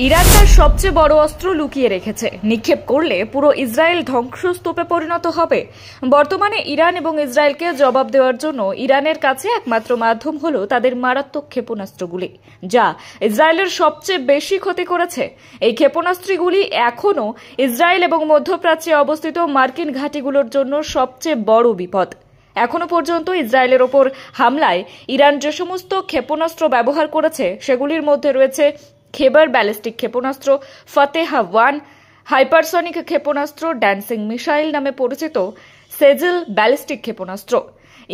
Iran তার সবচেয়ে বড় অস্ত্র লুকিয়ে রেখেছে। নিক্ষেপ করলে পুরো ইসরায়েল ধ্বংসস্তূপে পরিণত হবে। বর্তমানে ইরান এবং ইসরায়েলকে জবাব দেওয়ার জন্য ইরানের কাছে একমাত্র মাধ্যম হলো তাদের মারাত্মক ক্ষেপণাস্ত্রগুলি, যা ইসরায়েলের সবচেয়ে বেশি ক্ষতি করেছে। এই ক্ষেপণাস্ত্রগুলি এখনও ইসরায়েল এবং মধ্যপ্রাচ্যে অবস্থিত মার্কিন ঘাঁটিগুলোর জন্য সবচেয়ে বড় বিপদ। এখনো পর্যন্ত ইসরায়েলের ওপর হামলায় ইরান যে সমস্ত ক্ষেপণাস্ত্র ব্যবহার করেছে সেগুলির মধ্যে রয়েছে খেবার ব্যালিস্টিক ক্ষেপণাস্ত্র, ফাতেহা-1 হাইপারসনিক ক্ষেপণাস্ত্র, ড্যান্সিং মিসাইল নামে পরিচিত সেজিল ব্যালিস্টিক ক্ষেপণাস্ত্র,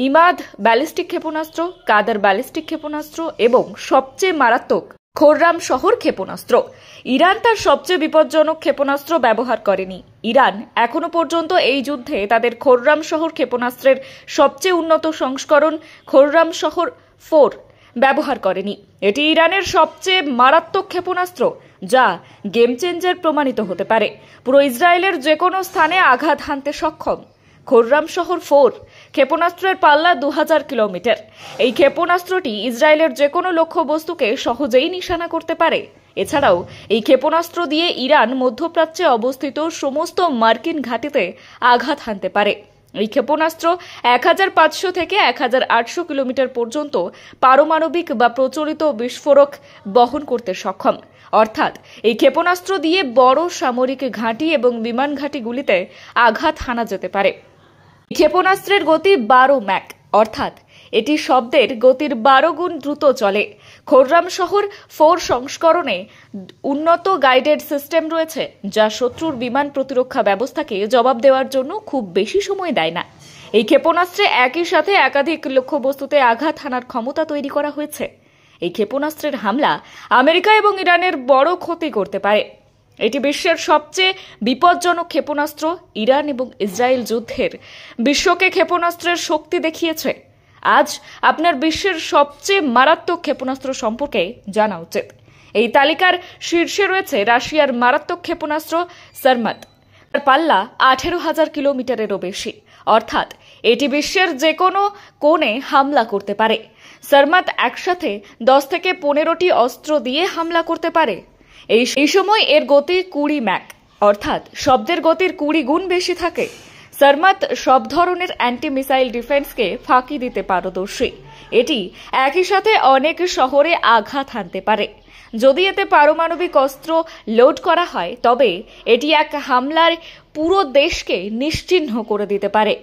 ইমাদ ব্যালিস্টিক ক্ষেপণাস্ত্র, কাদার ব্যালিস্টিক ক্ষেপণাস্ত্র এবং সবচেয়ে মারাত্মক খোররাম শহর ক্ষেপণাস্ত্র। ইরান তার সবচেয়ে বিপজ্জনক ক্ষেপণাস্ত্র ব্যবহার করেনি। ইরান এখনো পর্যন্ত এই যুদ্ধে তাদের খোররাম শহর ক্ষেপণাস্ত্রের সবচেয়ে উন্নত সংস্করণ খোররাম শহর 4 ব্যবহার করেনি। এটি ইরানের সবচেয়ে মারাত্মক ক্ষেপণাস্ত্র, যা গেম চেঞ্জার প্রমাণিত হতে পারে, পুরো ইসরায়েলের যে কোনো স্থানে আঘাত হানতে সক্ষম। খোররাম শহর 4 ক্ষেপণাস্ত্রের পাল্লা 2000 কিলোমিটার। এই ক্ষেপণাস্ত্রটি ইসরায়েলের যে কোনো লক্ষ্যবস্তুকে সহজেই নিশানা করতে পারে। এছাড়াও এই ক্ষেপণাস্ত্র দিয়ে ইরান মধ্যপ্রাচ্যে অবস্থিত সমস্ত মার্কিন ঘাঁটিতে আঘাত হানতে পারে। এই ক্ষেপণাস্ত্র 1500 থেকে 1800 কিলোমিটার পর্যন্ত পারমাণবিক বা প্রচলিত বিস্ফোরক বহন করতে সক্ষম। অর্থাৎ এই ক্ষেপণাস্ত্র দিয়ে বড় সামরিক ঘাঁটি এবং বিমান ঘাঁটিগুলিতে আঘাত হানা যেতে পারে। ক্ষেপণাস্ত্রের গতি 12 ম্যাক, অর্থাৎ এটি শব্দের গতির 12 গুণ দ্রুত চলে। খোররাম শহর 4 সংস্করণে উন্নত গাইডেড সিস্টেম রয়েছে, যা শত্রুর বিমান প্রতিরক্ষা ব্যবস্থাকে জবাব দেওয়ার জন্য খুব বেশি সময় দেয় না। এই ক্ষেপণাস্ত্রে একই সাথে একাধিক লক্ষ্যবস্তুতে আঘাত হানার ক্ষমতা তৈরি করা হয়েছে। এই ক্ষেপণাস্ত্রের হামলা আমেরিকা এবং ইরানের বড় ক্ষতি করতে পারে। এটি বিশ্বের সবচেয়ে বিপজ্জনক ক্ষেপণাস্ত্র। ইরান এবং ইসরায়েল যুদ্ধের বিশ্বকে ক্ষেপণাস্ত্রের শক্তি দেখিয়েছে। আজ আপনার বিশ্বের সবচেয়ে মারাত্মক ক্ষেপণাস্ত্র সম্পর্কে জানা উচিত। এই তালিকার শীর্ষে রয়েছে রাশিয়ার মারাত্মক ক্ষেপণাস্ত্র সারমাত। তার পাল্লা 18,000 কিলোমিটারেরও বেশি, অর্থাৎ এটি বিশ্বের যে কোনো কোণে হামলা করতে পারে। সারমাত একসাথে 10 থেকে 15টি অস্ত্র দিয়ে হামলা করতে পারে। এই সময় এর গতি 20 ম্যাক, অর্থাৎ শব্দের গতির 20 গুণ বেশি থাকে। সারমাত সব ধরনের অ্যান্টি মিসাইল ডিফেন্সকে ফাঁকি দিতে পারদর্শী। এটি একই সাথে অনেক শহরে আঘাত হানতে পারে। যদি এতে পারমাণবিক অস্ত্র লোড করা হয়, তবে এটি এক হামলায় পুরো দেশকে নিশ্চিহ্ন করে দিতে পারে।